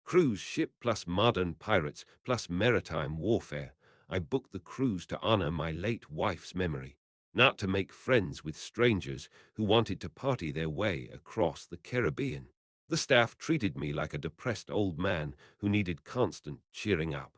Cruise ship plus modern pirates plus maritime warfare. I booked the cruise to honor my late wife's memory, not to make friends with strangers who wanted to party their way across the Caribbean. The staff treated me like a depressed old man who needed constant cheering up.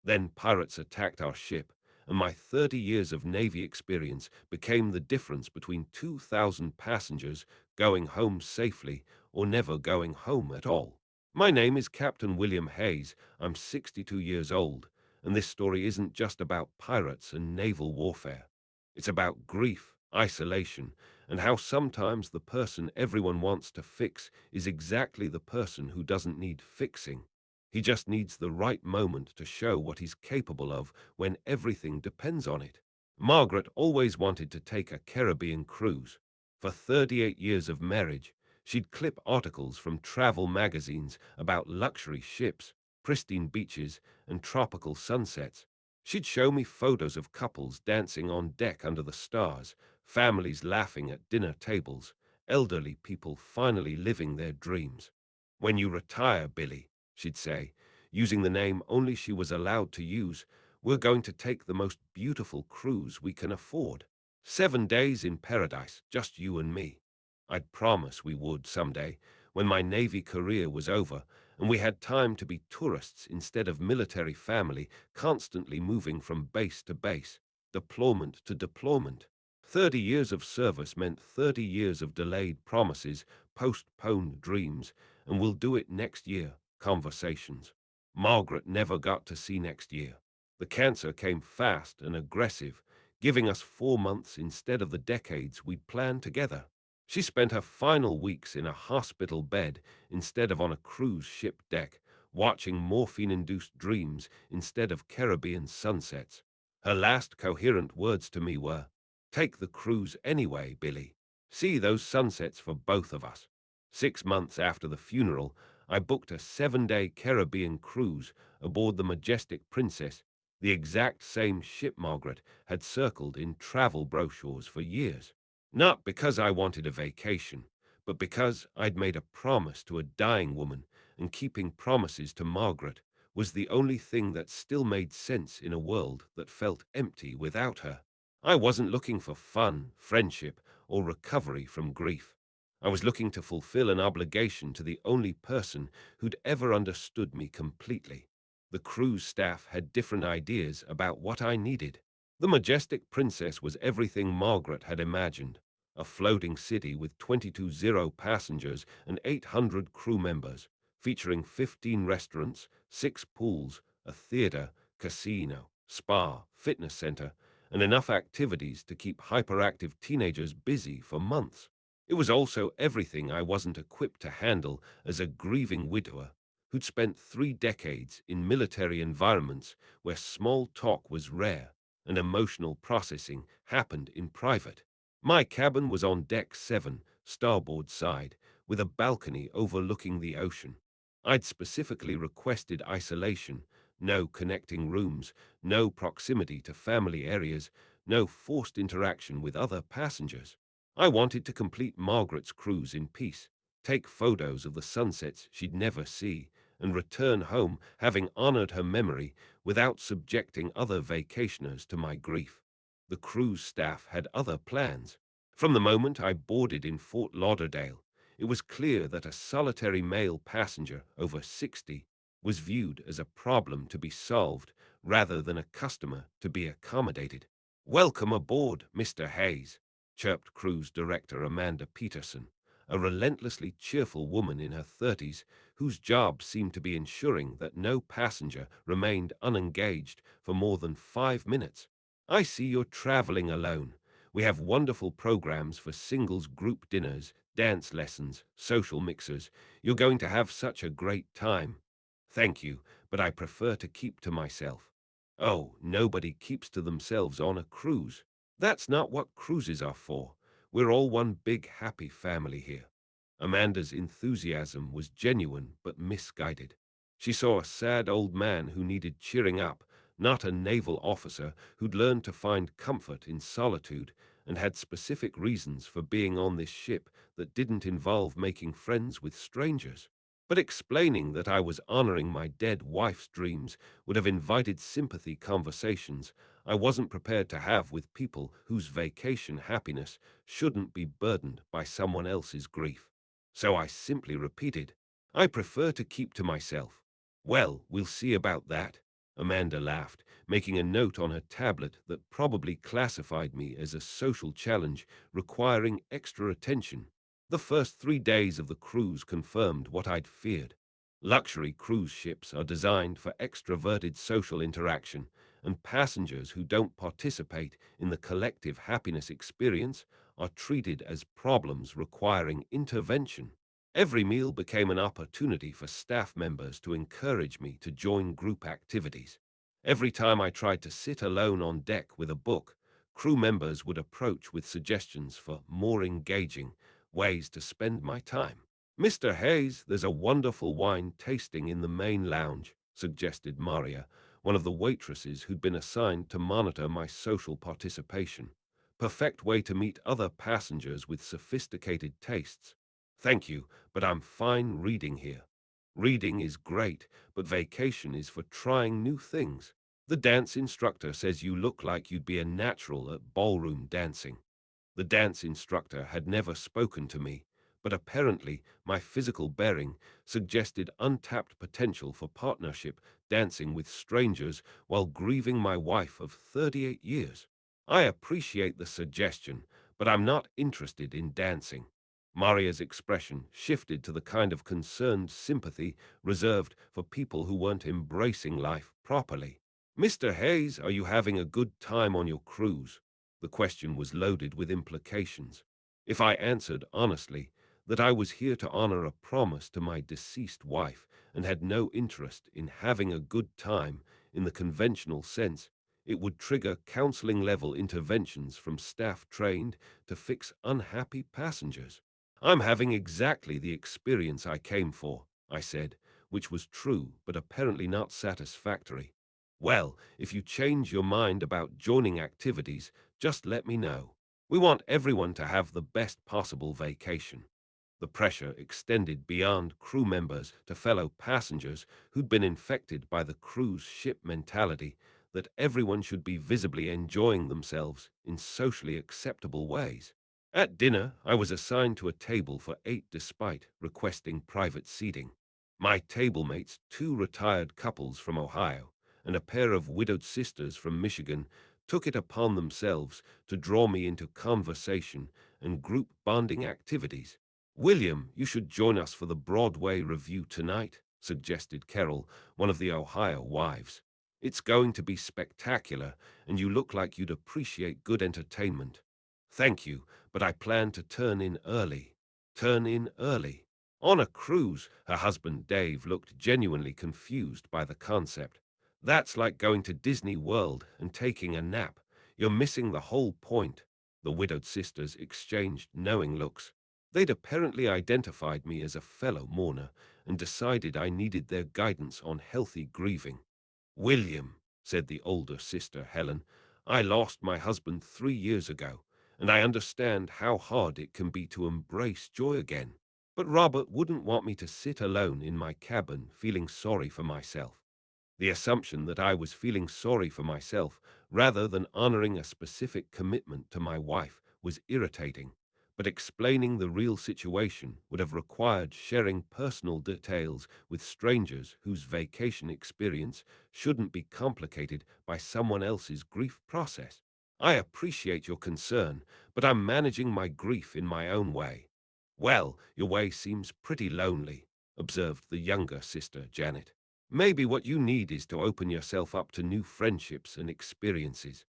Then pirates attacked our ship, and my 30 years of Navy experience became the difference between 2,000 passengers going home safely or never going home at all. My name is Captain William Hayes. I'm 62 years old, and this story isn't just about pirates and naval warfare. It's about grief, isolation, and how sometimes the person everyone wants to fix is exactly the person who doesn't need fixing. He just needs the right moment to show what he's capable of when everything depends on it. Margaret always wanted to take a Caribbean cruise. For 38 years of marriage, she'd clip articles from travel magazines about luxury ships, pristine beaches, and tropical sunsets. She'd show me photos of couples dancing on deck under the stars, families laughing at dinner tables, elderly people finally living their dreams. "When you retire, Billy," she'd say, using the name only she was allowed to use, "we're going to take the most beautiful cruise we can afford. 7 days in paradise, just you and me." I'd promise we would someday, when my Navy career was over and we had time to be tourists instead of military family constantly moving from base to base, deployment to deployment. 30 years of service meant 30 years of delayed promises, postponed dreams, and we'll do it next year conversations. Margaret never got to see next year. The cancer came fast and aggressive, giving us 4 months instead of the decades we'd planned together. She spent her final weeks in a hospital bed instead of on a cruise ship deck, watching morphine-induced dreams instead of Caribbean sunsets. Her last coherent words to me were, "Take the cruise anyway, Billy. See those sunsets for both of us." 6 months after the funeral, I booked a 7-day Caribbean cruise aboard the Majestic Princess, the exact same ship Margaret had circled in travel brochures for years. Not because I wanted a vacation, but because I'd made a promise to a dying woman, and keeping promises to Margaret was the only thing that still made sense in a world that felt empty without her. I wasn't looking for fun, friendship, or recovery from grief. I was looking to fulfill an obligation to the only person who'd ever understood me completely. The cruise staff had different ideas about what I needed. The Majestic Princess was everything Margaret had imagined, a floating city with 22 passengers and 800 crew members, featuring 15 restaurants, 6 pools, a theater, casino, spa, fitness center, and enough activities to keep hyperactive teenagers busy for months. It was also everything I wasn't equipped to handle as a grieving widower who'd spent 3 decades in military environments where small talk was rare and emotional processing happened in private. My cabin was on deck 7, starboard side, with a balcony overlooking the ocean. I'd specifically requested isolation, no connecting rooms, no proximity to family areas, no forced interaction with other passengers. I wanted to complete Margaret's cruise in peace, take photos of the sunsets she'd never see, and return home having honored her memory without subjecting other vacationers to my grief. The cruise staff had other plans. From the moment I boarded in Fort Lauderdale, it was clear that a solitary male passenger over 60 was viewed as a problem to be solved rather than a customer to be accommodated. "Welcome aboard, Mr. Hayes," chirped cruise director Amanda Peterson, a relentlessly cheerful woman in her 30s whose job seemed to be ensuring that no passenger remained unengaged for more than 5 minutes. "I see you're traveling alone. We have wonderful programs for singles group dinners, dance lessons, social mixers. You're going to have such a great time." "Thank you, but I prefer to keep to myself." "Oh, nobody keeps to themselves on a cruise. That's not what cruises are for. We're all one big happy family here." Amanda's enthusiasm was genuine but misguided. She saw a sad old man who needed cheering up, not a naval officer who'd learned to find comfort in solitude and had specific reasons for being on this ship that didn't involve making friends with strangers. But explaining that I was honoring my dead wife's dreams would have invited sympathy conversations I wasn't prepared to have with people whose vacation happiness shouldn't be burdened by someone else's grief. So I simply repeated, I prefer to keep to myself. Well, we'll see about that. Amanda laughed, making a note on her tablet that probably classified me as a social challenge requiring extra attention. The first 3 days of the cruise confirmed what I'd feared. Luxury cruise ships are designed for extroverted social interaction, and passengers who don't participate in the collective happiness experience are treated as problems requiring intervention. Every meal became an opportunity for staff members to encourage me to join group activities. Every time I tried to sit alone on deck with a book, crew members would approach with suggestions for more engaging ways to spend my time. Mr. Hayes, there's a wonderful wine tasting in the main lounge, suggested Maria, one of the waitresses who'd been assigned to monitor my social participation. Perfect way to meet other passengers with sophisticated tastes. Thank you, but I'm fine reading here. Reading is great, but vacation is for trying new things. The dance instructor says you look like you'd be a natural at ballroom dancing. The dance instructor had never spoken to me, but apparently my physical bearing suggested untapped potential for partnership dancing with strangers while grieving my wife of 38 years. I appreciate the suggestion, but I'm not interested in dancing. Maria's expression shifted to the kind of concerned sympathy reserved for people who weren't embracing life properly. Mr. Hayes, are you having a good time on your cruise? The question was loaded with implications. If I answered honestly that I was here to honor a promise to my deceased wife and had no interest in having a good time in the conventional sense, it would trigger counseling-level interventions from staff trained to fix unhappy passengers. I'm having exactly the experience I came for, I said, which was true but apparently not satisfactory. Well, if you change your mind about joining activities, just let me know. We want everyone to have the best possible vacation. The pressure extended beyond crew members to fellow passengers who'd been infected by the cruise ship mentality that everyone should be visibly enjoying themselves in socially acceptable ways. At dinner, I was assigned to a table for 8 despite requesting private seating. My table mates, two retired couples from Ohio and a pair of widowed sisters from Michigan, took it upon themselves to draw me into conversation and group bonding activities. William, you should join us for the Broadway review tonight, suggested Carol, one of the Ohio wives. It's going to be spectacular, and you look like you'd appreciate good entertainment. Thank you, but I plan to turn in early. Turn in early. On a cruise, her husband Dave looked genuinely confused by the concept. That's like going to Disney World and taking a nap. You're missing the whole point. The widowed sisters exchanged knowing looks. They'd apparently identified me as a fellow mourner and decided I needed their guidance on healthy grieving. William, said the older sister Helen, I lost my husband 3 years ago, and I understand how hard it can be to embrace joy again. But Robert wouldn't want me to sit alone in my cabin feeling sorry for myself. The assumption that I was feeling sorry for myself rather than honoring a specific commitment to my wife was irritating, but explaining the real situation would have required sharing personal details with strangers whose vacation experience shouldn't be complicated by someone else's grief process. I appreciate your concern, but I'm managing my grief in my own way. Well, your way seems pretty lonely, observed the younger sister, Janet. Maybe what you need is to open yourself up to new friendships and experiences.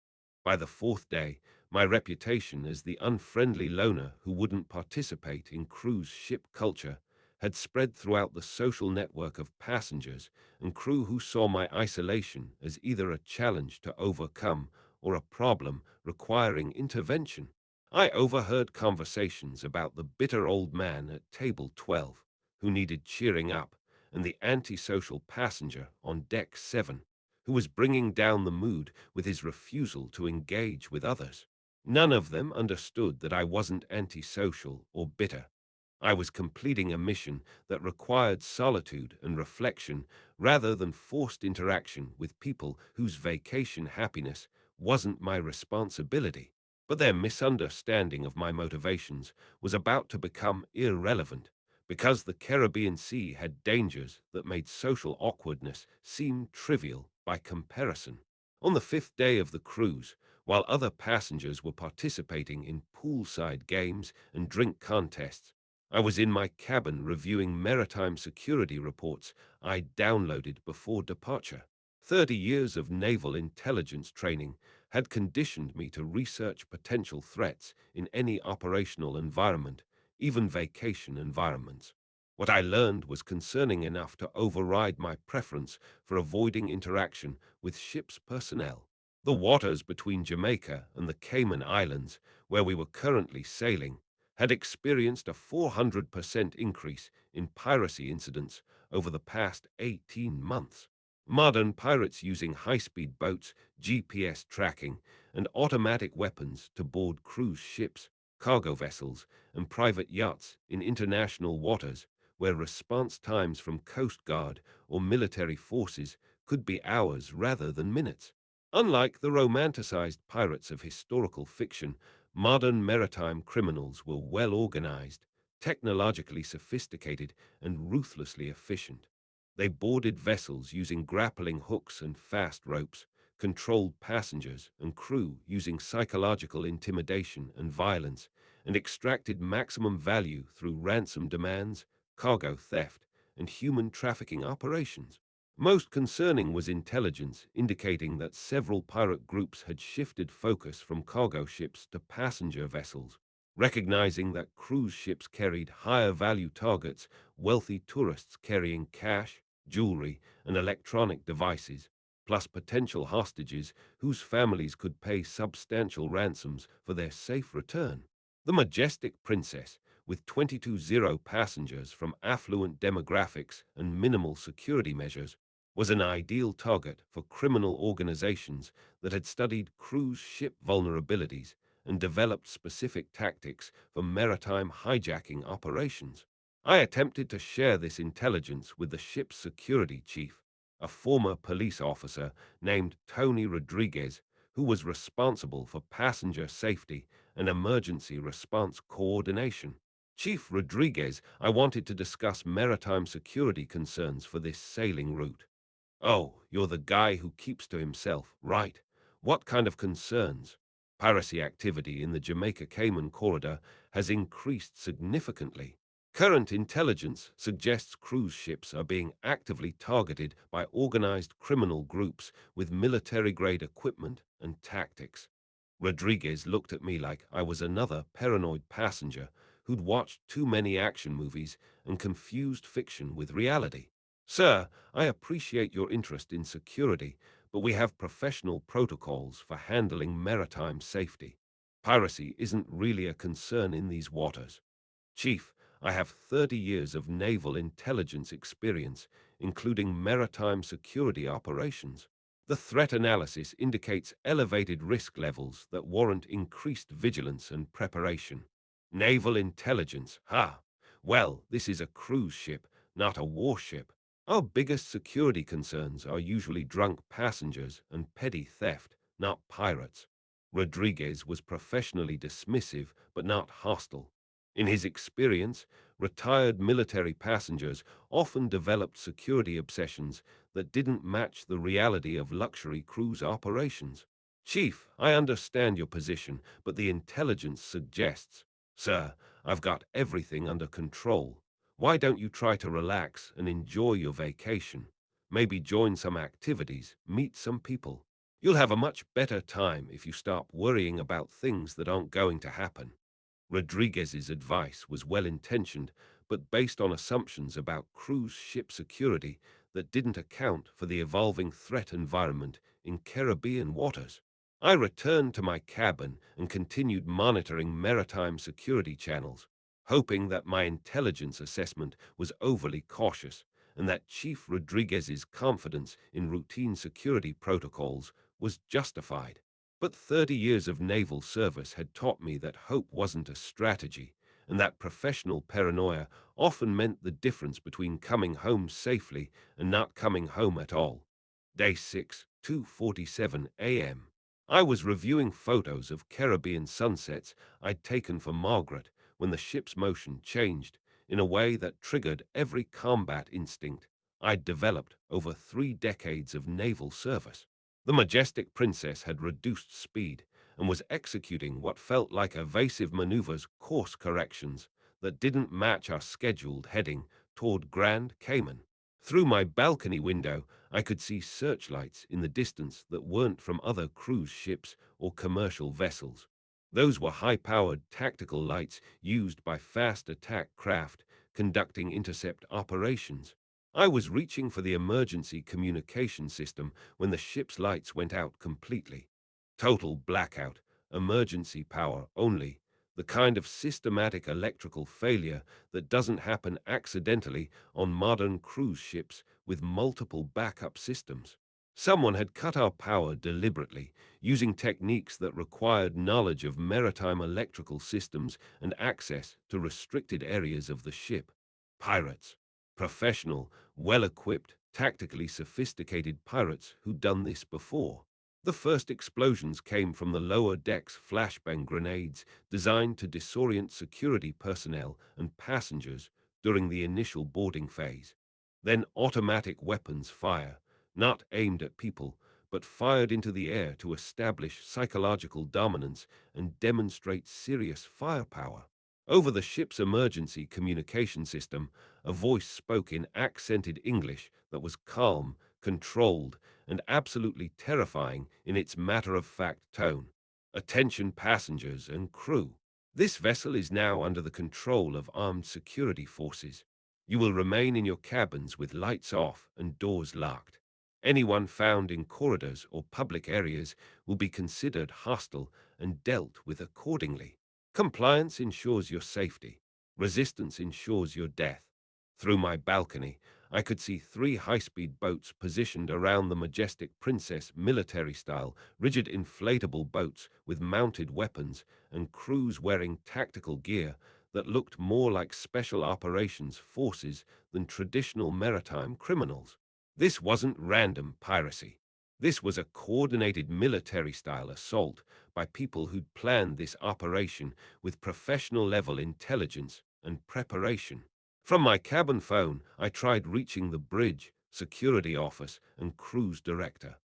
By the fourth day, my reputation as the unfriendly loner who wouldn't participate in cruise ship culture had spread throughout the social network of passengers and crew who saw my isolation as either a challenge to overcome or a problem requiring intervention. I overheard conversations about the bitter old man at table 12 who needed cheering up and the antisocial passenger on deck 7 who was bringing down the mood with his refusal to engage with others. None of them understood that I wasn't antisocial or bitter. I was completing a mission that required solitude and reflection rather than forced interaction with people whose vacation happiness wasn't my responsibility. But their misunderstanding of my motivations was about to become irrelevant because the Caribbean Sea had dangers that made social awkwardness seem trivial by comparison. On the fifth day of the cruise, while other passengers were participating in poolside games and drink contests, I was in my cabin reviewing maritime security reports I downloaded before departure. 30 years of naval intelligence training had conditioned me to research potential threats in any operational environment, even vacation environments. What I learned was concerning enough to override my preference for avoiding interaction with ship's personnel. The waters between Jamaica and the Cayman Islands, where we were currently sailing, had experienced a 400% increase in piracy incidents over the past 18 months. Modern pirates using high-speed boats, GPS tracking, and automatic weapons to board cruise ships, cargo vessels, and private yachts in international waters, where response times from Coast Guard or military forces could be hours rather than minutes. Unlike the romanticized pirates of historical fiction, modern maritime criminals were well organized, technologically sophisticated, and ruthlessly efficient. They boarded vessels using grappling hooks and fast ropes, controlled passengers and crew using psychological intimidation and violence, and extracted maximum value through ransom demands, cargo theft, and human trafficking operations. Most concerning was intelligence indicating that several pirate groups had shifted focus from cargo ships to passenger vessels. Recognizing that cruise ships carried higher value targets, wealthy tourists carrying cash, jewelry, and electronic devices, plus potential hostages whose families could pay substantial ransoms for their safe return. The Majestic Princess, with 22 passengers from affluent demographics and minimal security measures, was an ideal target for criminal organizations that had studied cruise ship vulnerabilities and developed specific tactics for maritime hijacking operations. I attempted to share this intelligence with the ship's security chief, a former police officer named Tony Rodriguez, who was responsible for passenger safety and emergency response coordination. Chief Rodriguez, I wanted to discuss maritime security concerns for this sailing route. Oh, you're the guy who keeps to himself, right? What kind of concerns? Piracy activity in the Jamaica-Cayman corridor has increased significantly. Current intelligence suggests cruise ships are being actively targeted by organized criminal groups with military-grade equipment and tactics. Rodriguez looked at me like I was another paranoid passenger who'd watched too many action movies and confused fiction with reality. Sir, I appreciate your interest in security, but we have professional protocols for handling maritime safety. Piracy isn't really a concern in these waters. Chief, I have 30 years of naval intelligence experience, including maritime security operations. The threat analysis indicates elevated risk levels that warrant increased vigilance and preparation. Naval intelligence, ha! Well, this is a cruise ship, not a warship. Our biggest security concerns are usually drunk passengers and petty theft, not pirates. Rodriguez was professionally dismissive but not hostile. In his experience, retired military passengers often developed security obsessions that didn't match the reality of luxury cruise operations. Chief, I understand your position, but the intelligence suggests, sir, I've got everything under control. Why don't you try to relax and enjoy your vacation? Maybe join some activities, meet some people. You'll have a much better time if you stop worrying about things that aren't going to happen. Rodriguez's advice was well-intentioned, but based on assumptions about cruise ship security that didn't account for the evolving threat environment in Caribbean waters. I returned to my cabin and continued monitoring maritime security channels, hoping that my intelligence assessment was overly cautious and that Chief Rodriguez's confidence in routine security protocols was justified. But 30 years of naval service had taught me that hope wasn't a strategy, and that professional paranoia often meant the difference between coming home safely and not coming home at all. Day 6, 2:47 a.m. I was reviewing photos of Caribbean sunsets I'd taken for Margaret when the ship's motion changed in a way that triggered every combat instinct I'd developed over 3 decades of naval service. The Majestic Princess had reduced speed and was executing what felt like evasive maneuvers, course corrections that didn't match our scheduled heading toward Grand Cayman. Through my balcony window, I could see searchlights in the distance that weren't from other cruise ships or commercial vessels. Those were high-powered tactical lights used by fast attack craft conducting intercept operations. I was reaching for the emergency communication system when the ship's lights went out completely. Total blackout, emergency power only, the kind of systematic electrical failure that doesn't happen accidentally on modern cruise ships with multiple backup systems. Someone had cut our power deliberately, using techniques that required knowledge of maritime electrical systems and access to restricted areas of the ship. Pirates. Professional, well-equipped, tactically sophisticated pirates who'd done this before. The first explosions came from the lower deck's flashbang grenades designed to disorient security personnel and passengers during the initial boarding phase. Then automatic weapons fire, not aimed at people, but fired into the air to establish psychological dominance and demonstrate serious firepower. Over the ship's emergency communication system, a voice spoke in accented English that was calm, controlled, and absolutely terrifying in its matter-of-fact tone. Attention passengers and crew. This vessel is now under the control of armed security forces. You will remain in your cabins with lights off and doors locked. Anyone found in corridors or public areas will be considered hostile and dealt with accordingly. Compliance ensures your safety. Resistance ensures your death. Through my balcony, I could see 3 high-speed boats positioned around the Majestic Princess military-style, rigid inflatable boats with mounted weapons and crews wearing tactical gear that looked more like special operations forces than traditional maritime criminals. This wasn't random piracy. This was a coordinated military-style assault by people who'd planned this operation with professional-level intelligence and preparation. From my cabin phone, I tried reaching the bridge, security office, and cruise director.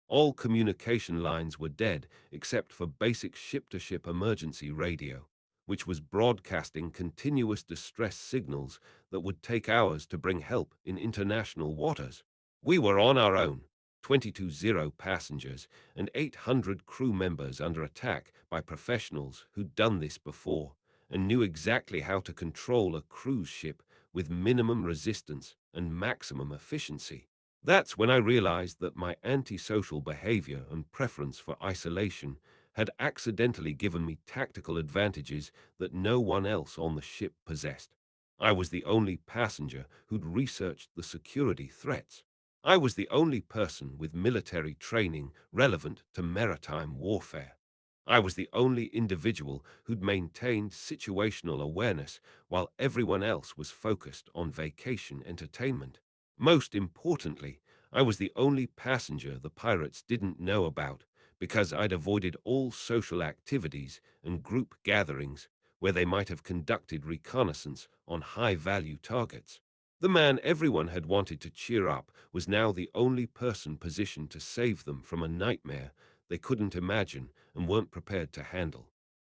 All communication lines were dead except for basic ship-to-ship emergency radio, which was broadcasting continuous distress signals that would take hours to bring help in international waters. We were on our own, 22 passengers and 800 crew members under attack by professionals who'd done this before and knew exactly how to control a cruise ship with minimum resistance and maximum efficiency. That's when I realized that my antisocial behavior and preference for isolation had accidentally given me tactical advantages that no one else on the ship possessed. I was the only passenger who'd researched the security threats. I was the only person with military training relevant to maritime warfare. I was the only individual who'd maintained situational awareness while everyone else was focused on vacation entertainment. Most importantly, I was the only passenger the pirates didn't know about because I'd avoided all social activities and group gatherings where they might have conducted reconnaissance on high-value targets. The man everyone had wanted to cheer up was now the only person positioned to save them from a nightmare they couldn't imagine and weren't prepared to handle.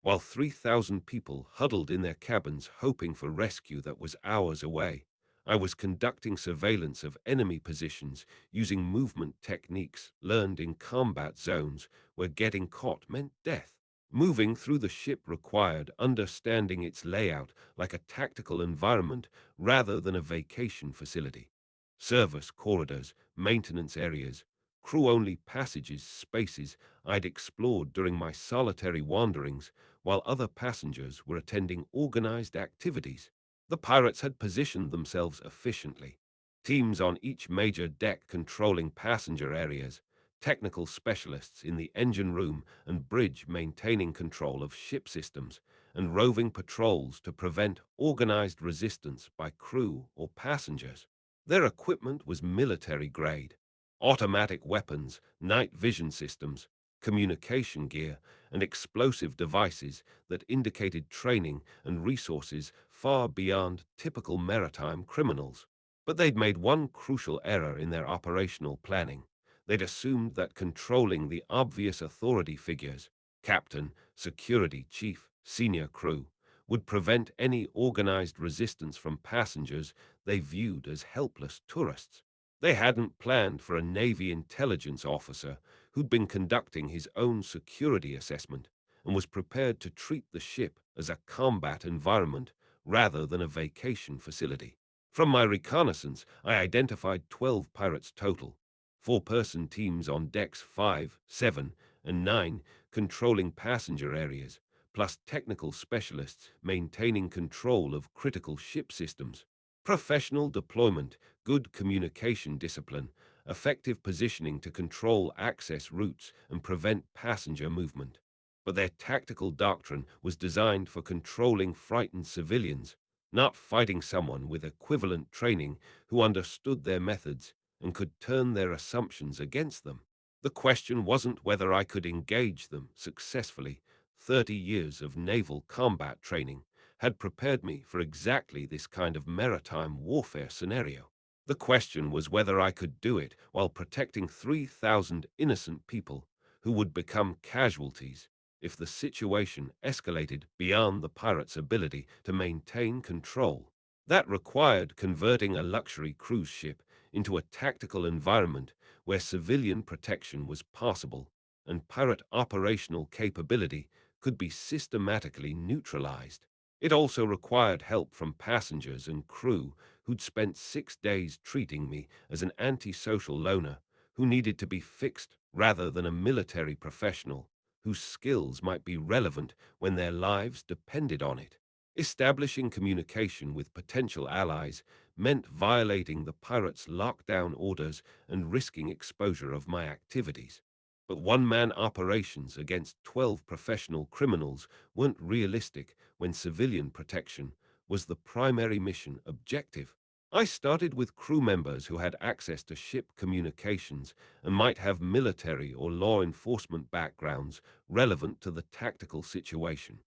While 3,000 people huddled in their cabins hoping for rescue that was hours away, I was conducting surveillance of enemy positions using movement techniques learned in combat zones where getting caught meant death. Moving through the ship required understanding its layout like a tactical environment rather than a vacation facility. Service corridors, maintenance areas, crew-only passages, spaces I'd explored during my solitary wanderings while other passengers were attending organized activities. The pirates had positioned themselves efficiently. Teams on each major deck controlling passenger areas, technical specialists in the engine room and bridge maintaining control of ship systems, and roving patrols to prevent organized resistance by crew or passengers. Their equipment was military grade: automatic weapons, night vision systems, communication gear, and explosive devices that indicated training and resources far beyond typical maritime criminals. But they'd made one crucial error in their operational planning. They'd assumed that controlling the obvious authority figures, captain, security chief, senior crew, would prevent any organized resistance from passengers they viewed as helpless tourists. They hadn't planned for a Navy intelligence officer who'd been conducting his own security assessment and was prepared to treat the ship as a combat environment rather than a vacation facility. From my reconnaissance, I identified 12 pirates total, four-person teams on decks 5, 7, and 9 controlling passenger areas, plus technical specialists maintaining control of critical ship systems. Professional deployment, good communication discipline, effective positioning to control access routes and prevent passenger movement. But their tactical doctrine was designed for controlling frightened civilians, not fighting someone with equivalent training who understood their methods and could turn their assumptions against them. The question wasn't whether I could engage them successfully. 30 years of naval combat training had prepared me for exactly this kind of maritime warfare scenario. The question was whether I could do it while protecting 3,000 innocent people who would become casualties if the situation escalated beyond the pirates' ability to maintain control. That required converting a luxury cruise ship into a tactical environment where civilian protection was possible and pirate operational capability could be systematically neutralized. It also required help from passengers and crew who'd spent 6 days treating me as an antisocial loner who needed to be fixed rather than a military professional whose skills might be relevant when their lives depended on it. Establishing communication with potential allies meant violating the pirates' lockdown orders and risking exposure of my activities. But one-man operations against 12 professional criminals weren't realistic when civilian protection was the primary mission objective. I started with crew members who had access to ship communications and might have military or law enforcement backgrounds relevant to the tactical situation.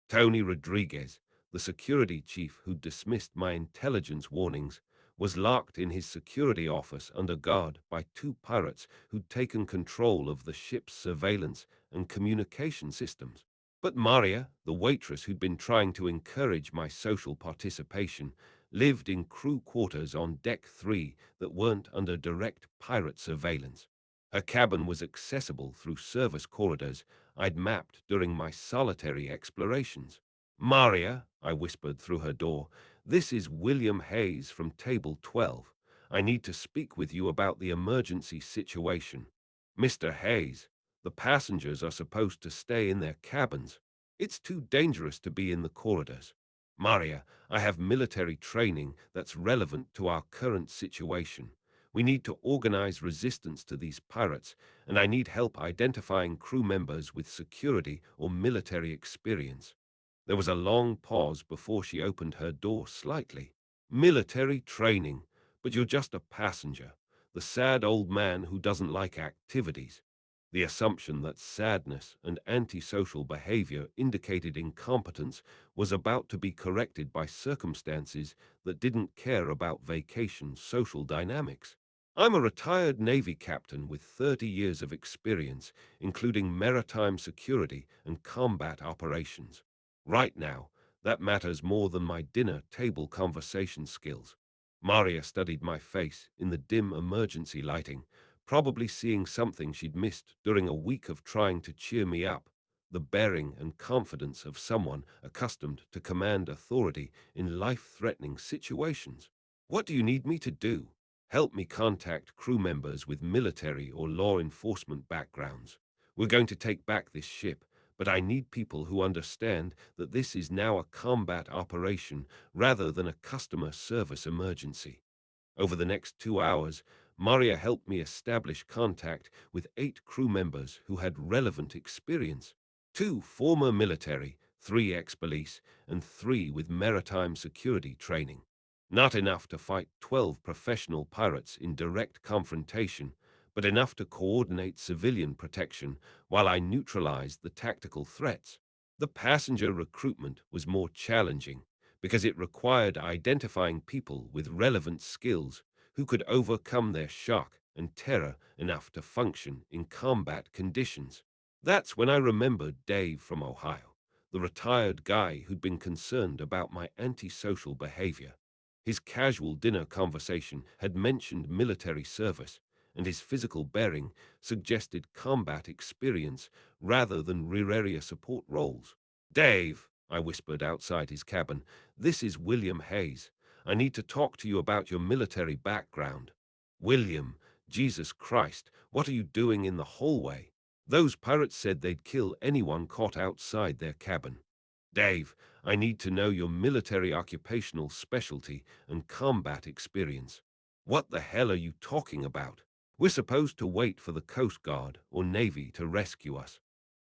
Tony Rodriguez, the security chief who dismissed my intelligence warnings, was locked in his security office under guard by two pirates who'd taken control of the ship's surveillance and communication systems. But Maria, the waitress who'd been trying to encourage my social participation, lived in crew quarters on deck 3 that weren't under direct pirate surveillance. Her cabin was accessible through service corridors I'd mapped during my solitary explorations. "Maria," I whispered through her door, "this is William Hayes from Table 12. I need to speak with you about the emergency situation." "Mr. Hayes, the passengers are supposed to stay in their cabins. It's too dangerous to be in the corridors." "Maria, I have military training that's relevant to our current situation. We need to organize resistance to these pirates, and I need help identifying crew members with security or military experience." There was a long pause before she opened her door slightly. "Military training, but you're just a passenger, the sad old man who doesn't like activities." The assumption that sadness and antisocial behavior indicated incompetence was about to be corrected by circumstances that didn't care about vacation social dynamics. I'm a retired Navy captain with 30 years of experience, including maritime security and combat operations. Right now, that matters more than my dinner table conversation skills. Maria studied my face in the dim emergency lighting, probably seeing something she'd missed during a week of trying to cheer me up, the bearing and confidence of someone accustomed to command authority in life-threatening situations. "What do you need me to do?" "Help me contact crew members with military or law enforcement backgrounds. We're going to take back this ship, but I need people who understand that this is now a combat operation rather than a customer service emergency." Over the next 2 hours, Maria helped me establish contact with 8 crew members who had relevant experience. Two former military, 3 ex-police, and 3 with maritime security training. Not enough to fight 12 professional pirates in direct confrontation, but enough to coordinate civilian protection while I neutralized the tactical threats. The passenger recruitment was more challenging because it required identifying people with relevant skills who could overcome their shock and terror enough to function in combat conditions. That's when I remembered Dave from Ohio, the retired guy who'd been concerned about my antisocial behavior. His casual dinner conversation had mentioned military service, and his physical bearing suggested combat experience rather than rear area support roles. Dave, I whispered outside his cabin, this is William Hayes. I need to talk to you about your military background. William, Jesus Christ, what are you doing in the hallway? Those pirates said they'd kill anyone caught outside their cabin. Dave, I need to know your military occupational specialty and combat experience. What the hell are you talking about? We're supposed to wait for the Coast Guard or Navy to rescue us.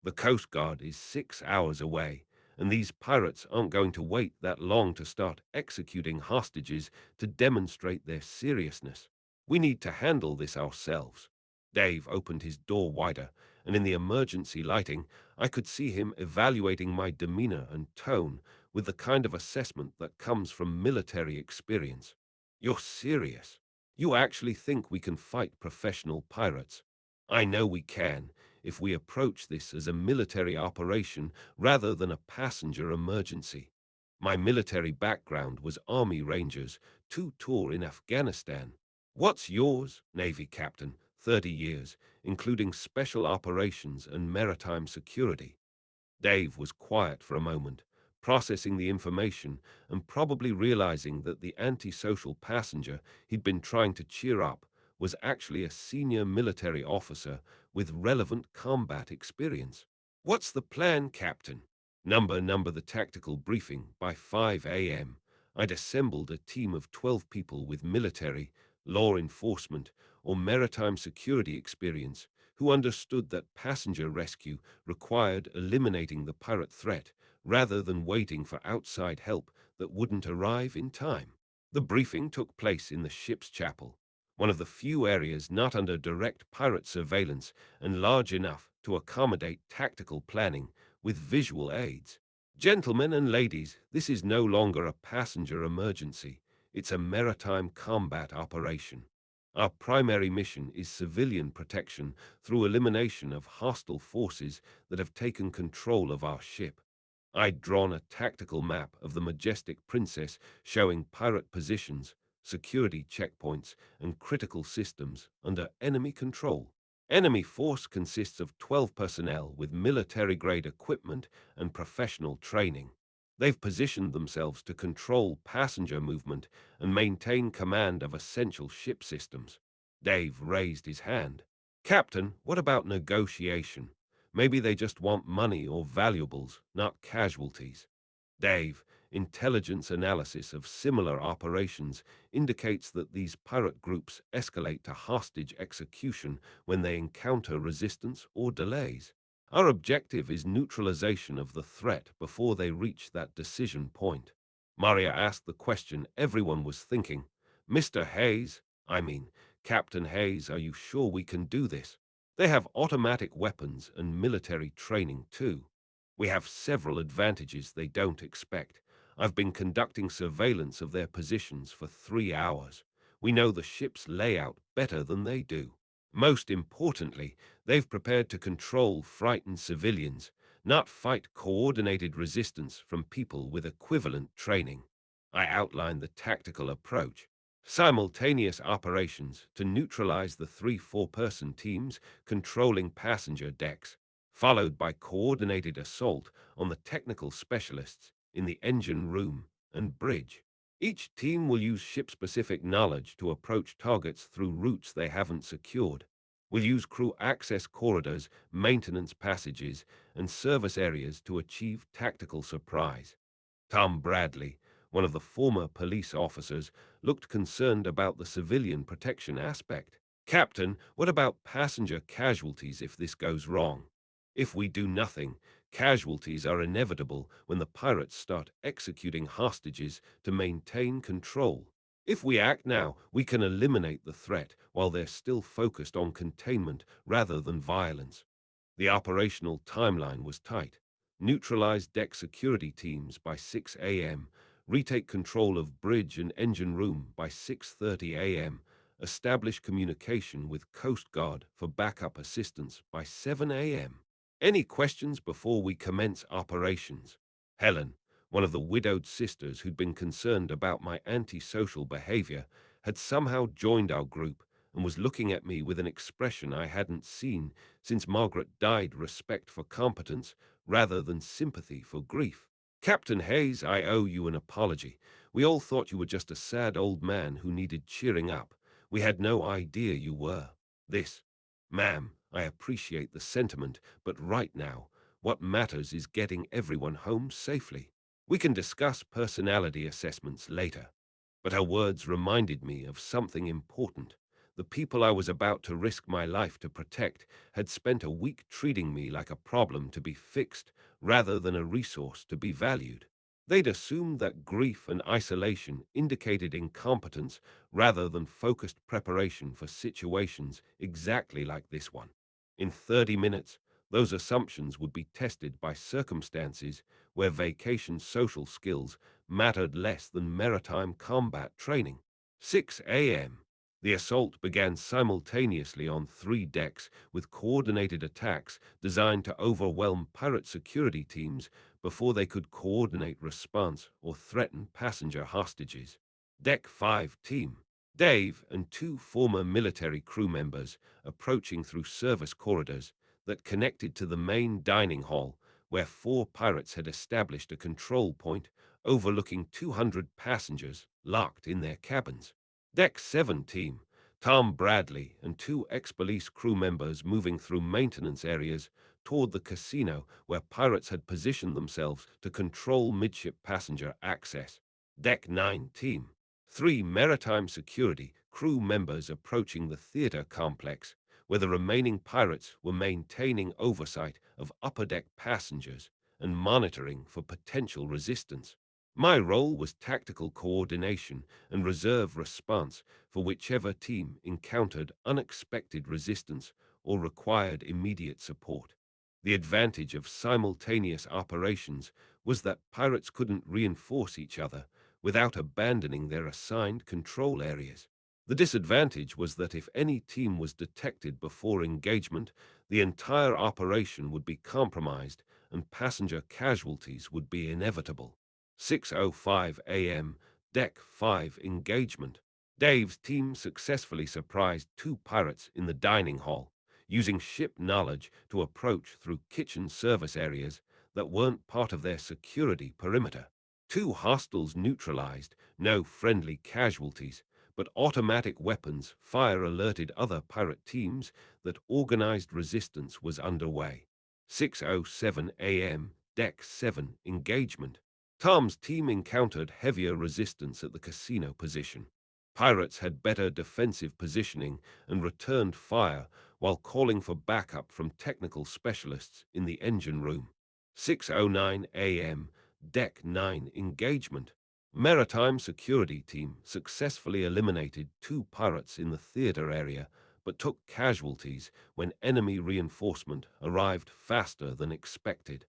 The Coast Guard is 6 hours away, and these pirates aren't going to wait that long to start executing hostages to demonstrate their seriousness. We need to handle this ourselves. Dave opened his door wider, and in the emergency lighting, I could see him evaluating my demeanor and tone with the kind of assessment that comes from military experience. You're serious? You actually think we can fight professional pirates? I know we can, if we approach this as a military operation rather than a passenger emergency. My military background was Army Rangers, 2 tours in Afghanistan. What's yours, Navy Captain? 30 years, including special operations and maritime security. Dave was quiet for a moment, processing the information and probably realizing that the antisocial passenger he'd been trying to cheer up was actually a senior military officer with relevant combat experience. What's the plan, Captain? Number the tactical briefing by 5 a.m. I'd assembled a team of 12 people with military, law enforcement, or maritime security experience who understood that passenger rescue required eliminating the pirate threat rather than waiting for outside help that wouldn't arrive in time. The briefing took place in the ship's chapel, one of the few areas not under direct pirate surveillance and large enough to accommodate tactical planning with visual aids. Gentlemen and ladies, this is no longer a passenger emergency. It's a maritime combat operation. Our primary mission is civilian protection through elimination of hostile forces that have taken control of our ship. I'd drawn a tactical map of the Majestic Princess showing pirate positions, security checkpoints, and critical systems under enemy control. Enemy force consists of 12 personnel with military-grade equipment and professional training. They've positioned themselves to control passenger movement and maintain command of essential ship systems. Dave raised his hand. Captain, what about negotiation? Maybe they just want money or valuables, not casualties. Dave, intelligence analysis of similar operations indicates that these pirate groups escalate to hostage execution when they encounter resistance or delays. Our objective is neutralization of the threat before they reach that decision point. Maria asked the question everyone was thinking. Mr. Hayes, I mean, Captain Hayes, are you sure we can do this? They have automatic weapons and military training too. We have several advantages they don't expect. I've been conducting surveillance of their positions for 3 hours. We know the ship's layout better than they do. Most importantly, they've prepared to control frightened civilians, not fight coordinated resistance from people with equivalent training. I outlined the tactical approach. Simultaneous operations to neutralize the 3 4-person teams controlling passenger decks, followed by coordinated assault on the technical specialists in the engine room and bridge. Each team will use ship-specific knowledge to approach targets through routes they haven't secured. We'll use crew access corridors, maintenance passages, and service areas to achieve tactical surprise. Tom Bradley, one of the former police officers, looked concerned about the civilian protection aspect. Captain, what about passenger casualties if this goes wrong? If we do nothing, casualties are inevitable when the pirates start executing hostages to maintain control. If we act now, we can eliminate the threat while they're still focused on containment rather than violence. The operational timeline was tight. Neutralize deck security teams by 6 a.m., retake control of bridge and engine room by 6:30 a.m., establish communication with Coast Guard for backup assistance by 7 a.m. Any questions before we commence operations? Helen, one of the widowed sisters who'd been concerned about my antisocial behavior, had somehow joined our group and was looking at me with an expression I hadn't seen since Margaret died, respect for competence rather than sympathy for grief. Captain Hayes, I owe you an apology. We all thought you were just a sad old man who needed cheering up. We had no idea you were this. Ma'am, I appreciate the sentiment, but right now, what matters is getting everyone home safely. We can discuss personality assessments later. But her words reminded me of something important. The people I was about to risk my life to protect had spent a week treating me like a problem to be fixed rather than a resource to be valued. They'd assumed that grief and isolation indicated incompetence rather than focused preparation for situations exactly like this one. In 30 minutes, those assumptions would be tested by circumstances where vacation social skills mattered less than maritime combat training. 6 a.m. The assault began simultaneously on 3 decks with coordinated attacks designed to overwhelm pirate security teams before they could coordinate response or threaten passenger hostages. Deck 5 team. Dave and 2 former military crew members approaching through service corridors that connected to the main dining hall where 4 pirates had established a control point overlooking 200 passengers locked in their cabins. Deck 7 team, Tom Bradley and 2 ex-police crew members moving through maintenance areas toward the casino where pirates had positioned themselves to control midship passenger access. Deck 9 team, 3 maritime security crew members approaching the theater complex where the remaining pirates were maintaining oversight of upper deck passengers and monitoring for potential resistance. My role was tactical coordination and reserve response for whichever team encountered unexpected resistance or required immediate support. The advantage of simultaneous operations was that pirates couldn't reinforce each other without abandoning their assigned control areas. The disadvantage was that if any team was detected before engagement, the entire operation would be compromised and passenger casualties would be inevitable. 6:05 a.m. Deck 5 engagement. Dave's team successfully surprised 2 pirates in the dining hall, using ship knowledge to approach through kitchen service areas that weren't part of their security perimeter. 2 hostiles neutralized, no friendly casualties, but automatic weapons fire alerted other pirate teams that organized resistance was underway. 6:07 a.m. Deck 7 engagement. Tom's team encountered heavier resistance at the casino position. Pirates had better defensive positioning and returned fire while calling for backup from technical specialists in the engine room. 6:09 a.m. Deck 9 engagement. Maritime security team successfully eliminated 2 pirates in the theater area but took casualties when enemy reinforcement arrived faster than expected.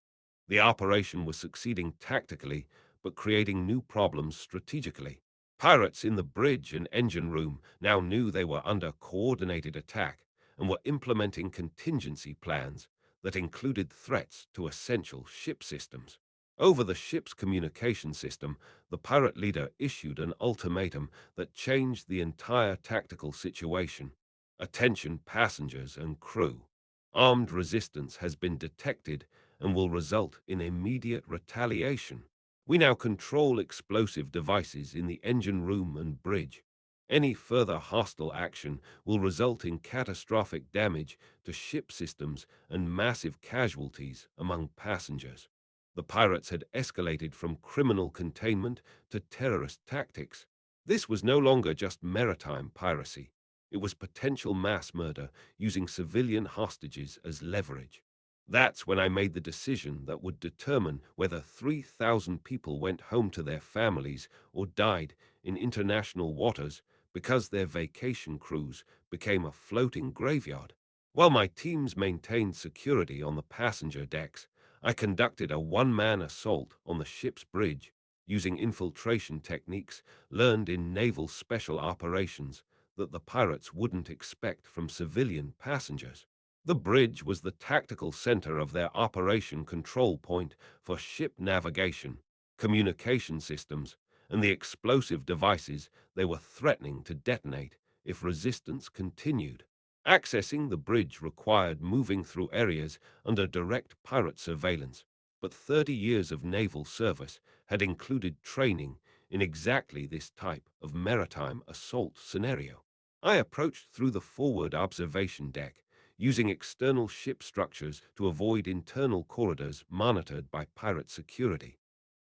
The operation was succeeding tactically, but creating new problems strategically. Pirates in the bridge and engine room now knew they were under coordinated attack and were implementing contingency plans that included threats to essential ship systems. Over the ship's communication system, the pirate leader issued an ultimatum that changed the entire tactical situation. Attention passengers and crew. Armed resistance has been detected and will result in immediate retaliation. We now control explosive devices in the engine room and bridge. Any further hostile action will result in catastrophic damage to ship systems and massive casualties among passengers. The pirates had escalated from criminal containment to terrorist tactics. This was no longer just maritime piracy. It was potential mass murder using civilian hostages as leverage. That's when I made the decision that would determine whether 3,000 people went home to their families or died in international waters because their vacation cruise became a floating graveyard. While my teams maintained security on the passenger decks, I conducted a one-man assault on the ship's bridge using infiltration techniques learned in naval special operations that the pirates wouldn't expect from civilian passengers. The bridge was the tactical center of their operation control point for ship navigation, communication systems, and the explosive devices they were threatening to detonate if resistance continued. Accessing the bridge required moving through areas under direct pirate surveillance, but 30 years of naval service had included training in exactly this type of maritime assault scenario. I approached through the forward observation deck, using external ship structures to avoid internal corridors monitored by pirate security.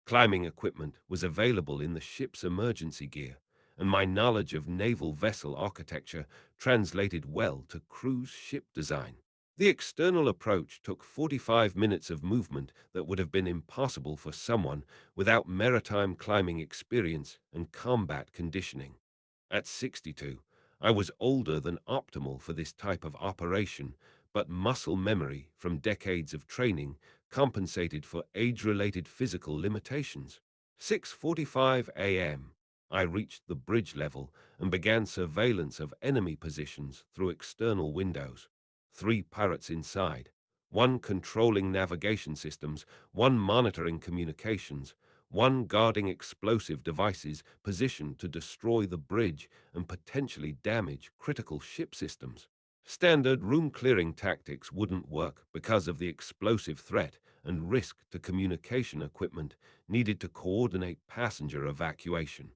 Climbing equipment was available in the ship's emergency gear, and my knowledge of naval vessel architecture translated well to cruise ship design. The external approach took 45 minutes of movement that would have been impossible for someone without maritime climbing experience and combat conditioning. At 62, I was older than optimal for this type of operation, but muscle memory from decades of training compensated for age-related physical limitations. 6:45 a.m. I reached the bridge level and began surveillance of enemy positions through external windows. 3 pirates inside, one controlling navigation systems, one monitoring communications, one guarding explosive devices positioned to destroy the bridge and potentially damage critical ship systems. Standard room-clearing tactics wouldn't work because of the explosive threat and risk to communication equipment needed to coordinate passenger evacuation.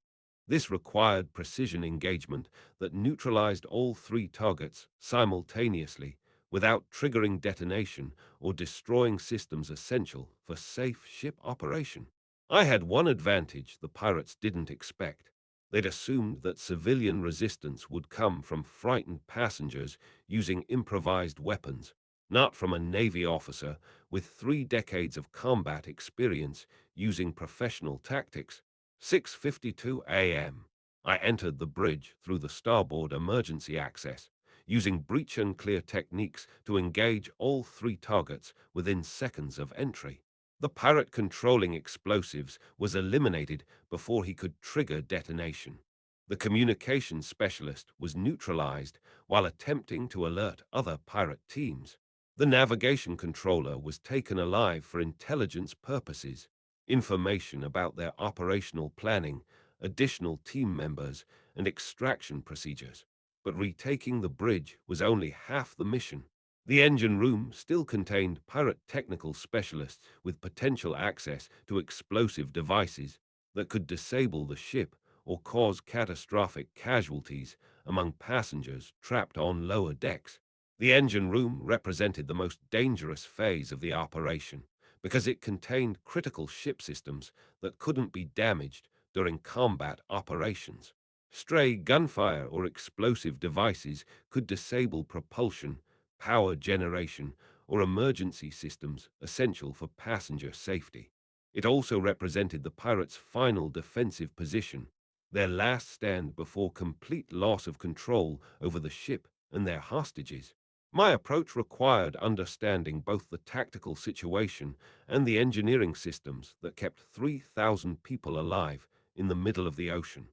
This required precision engagement that neutralized all 3 targets simultaneously without triggering detonation or destroying systems essential for safe ship operation. I had one advantage the pirates didn't expect. They'd assumed that civilian resistance would come from frightened passengers using improvised weapons, not from a Navy officer with 3 decades of combat experience using professional tactics. 6:52 a.m. I entered the bridge through the starboard emergency access, using breach and clear techniques to engage all 3 targets within seconds of entry. The pirate controlling explosives was eliminated before he could trigger detonation. The communications specialist was neutralized while attempting to alert other pirate teams. The navigation controller was taken alive for intelligence purposes, information about their operational planning, additional team members, and extraction procedures. But retaking the bridge was only half the mission. The engine room still contained pirate technical specialists with potential access to explosive devices that could disable the ship or cause catastrophic casualties among passengers trapped on lower decks. The engine room represented the most dangerous phase of the operation because it contained critical ship systems that couldn't be damaged during combat operations. Stray gunfire or explosive devices could disable propulsion, power generation, or emergency systems essential for passenger safety. It also represented the pirates' final defensive position, their last stand before complete loss of control over the ship and their hostages. My approach required understanding both the tactical situation and the engineering systems that kept 3,000 people alive in the middle of the ocean.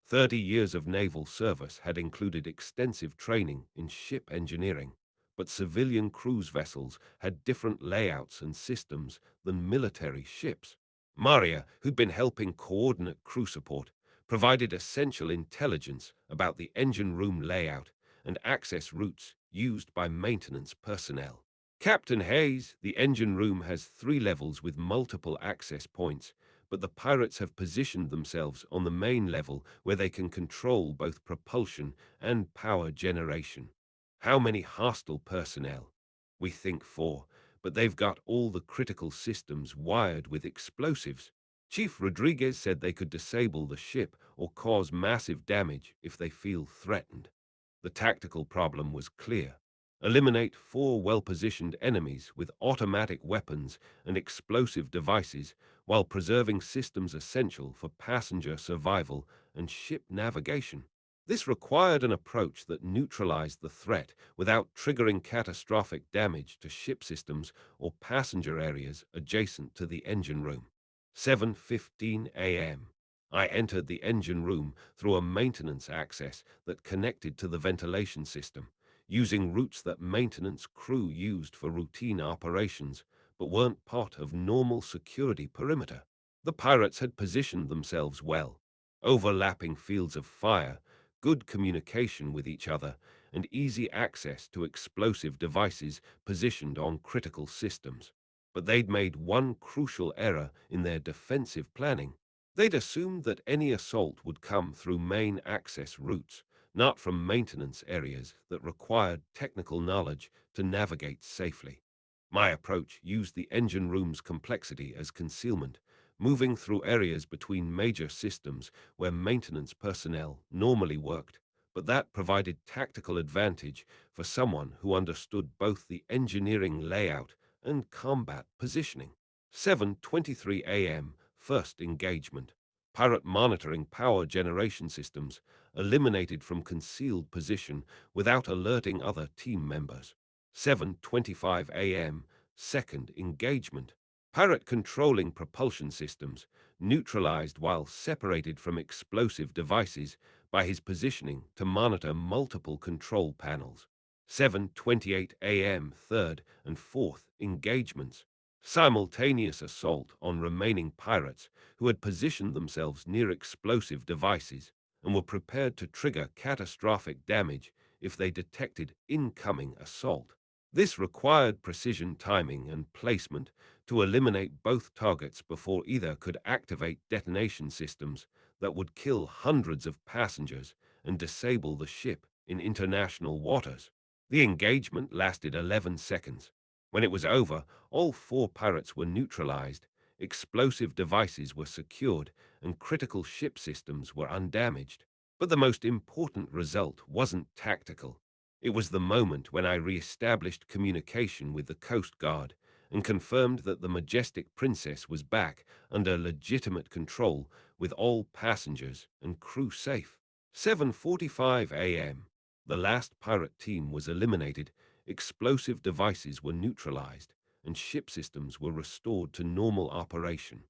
30 years of naval service had included extensive training in ship engineering, but civilian cruise vessels had different layouts and systems than military ships. Maria, who'd been helping coordinate crew support, provided essential intelligence about the engine room layout and access routes used by maintenance personnel. Captain Hayes, the engine room has 3 levels with multiple access points, but the pirates have positioned themselves on the main level where they can control both propulsion and power generation. How many hostile personnel? We think 4, but they've got all the critical systems wired with explosives. Chief Rodriguez said they could disable the ship or cause massive damage if they feel threatened. The tactical problem was clear. Eliminate 4 well-positioned enemies with automatic weapons and explosive devices while preserving systems essential for passenger survival and ship navigation. This required an approach that neutralized the threat without triggering catastrophic damage to ship systems or passenger areas adjacent to the engine room. 7:15 a.m. I entered the engine room through a maintenance access that connected to the ventilation system, using routes that maintenance crew used for routine operations, but weren't part of normal security perimeter. The pirates had positioned themselves well, overlapping fields of fire, good communication with each other, and easy access to explosive devices positioned on critical systems. But they'd made one crucial error in their defensive planning. They'd assumed that any assault would come through main access routes, not from maintenance areas that required technical knowledge to navigate safely. My approach used the engine room's complexity as concealment, moving through areas between major systems where maintenance personnel normally worked, but that provided tactical advantage for someone who understood both the engineering layout and combat positioning. 7:23 a.m. First engagement. Pirate monitoring power generation systems eliminated from concealed position without alerting other team members. 7:25 a.m. Second engagement. Pirate controlling propulsion systems neutralized while separated from explosive devices by his positioning to monitor multiple control panels. 7:28 a.m. Third and fourth engagements. Simultaneous assault on remaining pirates who had positioned themselves near explosive devices and were prepared to trigger catastrophic damage if they detected incoming assault. This required precision timing and placement to eliminate both targets before either could activate detonation systems that would kill hundreds of passengers and disable the ship in international waters. The engagement lasted 11 seconds. When it was over, all 4 pirates were neutralized, explosive devices were secured, and critical ship systems were undamaged. But the most important result wasn't tactical. It was the moment when I re-established communication with the Coast Guard and confirmed that the Majestic Princess was back under legitimate control with all passengers and crew safe. 7:45 a.m. The last pirate team was eliminated, explosive devices were neutralized, and ship systems were restored to normal operation.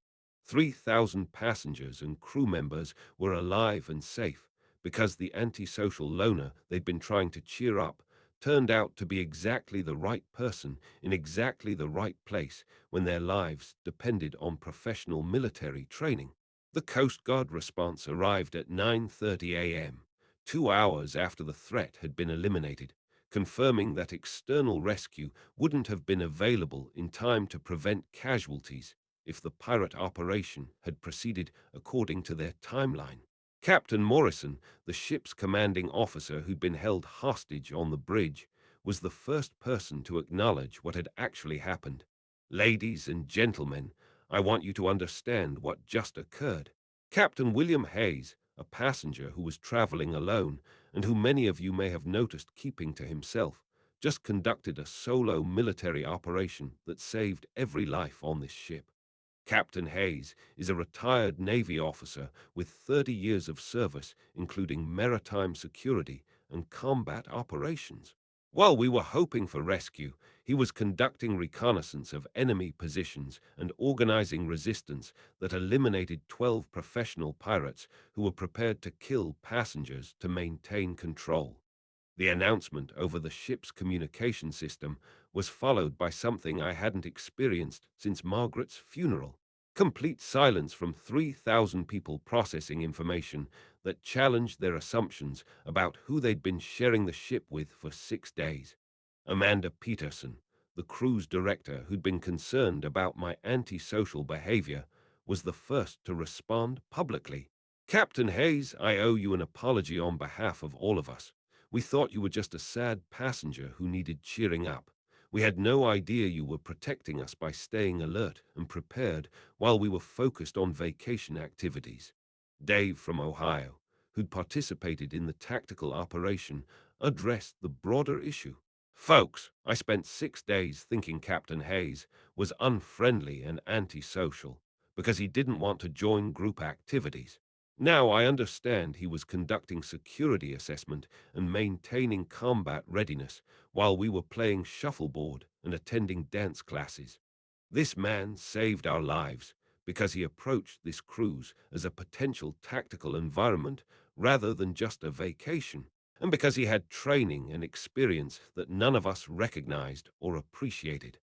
3,000 passengers and crew members were alive and safe because the antisocial loner they'd been trying to cheer up turned out to be exactly the right person in exactly the right place when their lives depended on professional military training. The Coast Guard response arrived at 9:30 a.m., 2 hours after the threat had been eliminated, confirming that external rescue wouldn't have been available in time to prevent casualties if the pirate operation had proceeded according to their timeline. Captain Morrison, the ship's commanding officer who'd been held hostage on the bridge, was the first person to acknowledge what had actually happened. Ladies and gentlemen, I want you to understand what just occurred. Captain William Hayes, a passenger who was traveling alone and who many of you may have noticed keeping to himself, just conducted a solo military operation that saved every life on this ship. Captain Hayes is a retired Navy officer with 30 years of service, including maritime security and combat operations. While we were hoping for rescue, he was conducting reconnaissance of enemy positions and organizing resistance that eliminated 12 professional pirates who were prepared to kill passengers to maintain control. The announcement over the ship's communication system was followed by something I hadn't experienced since Margaret's funeral. Complete silence from 3,000 people processing information that challenged their assumptions about who they'd been sharing the ship with for 6 days. Amanda Peterson, the cruise director who'd been concerned about my antisocial behavior, was the first to respond publicly. Captain Hayes, I owe you an apology on behalf of all of us. We thought you were just a sad passenger who needed cheering up. We had no idea you were protecting us by staying alert and prepared while we were focused on vacation activities. Dave from Ohio, who'd participated in the tactical operation, addressed the broader issue. Folks, I spent 6 days thinking Captain Hayes was unfriendly and antisocial because he didn't want to join group activities. Now I understand he was conducting security assessment and maintaining combat readiness while we were playing shuffleboard and attending dance classes. This man saved our lives because he approached this cruise as a potential tactical environment rather than just a vacation, and because he had training and experience that none of us recognized or appreciated.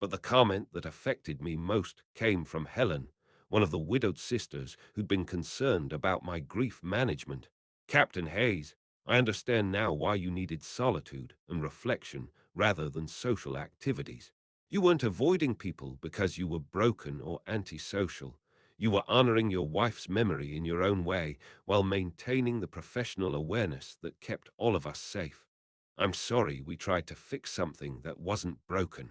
But the comment that affected me most came from Helen, one of the widowed sisters who'd been concerned about my grief management. Captain Hayes, I understand now why you needed solitude and reflection rather than social activities. You weren't avoiding people because you were broken or antisocial. You were honoring your wife's memory in your own way while maintaining the professional awareness that kept all of us safe. I'm sorry we tried to fix something that wasn't broken.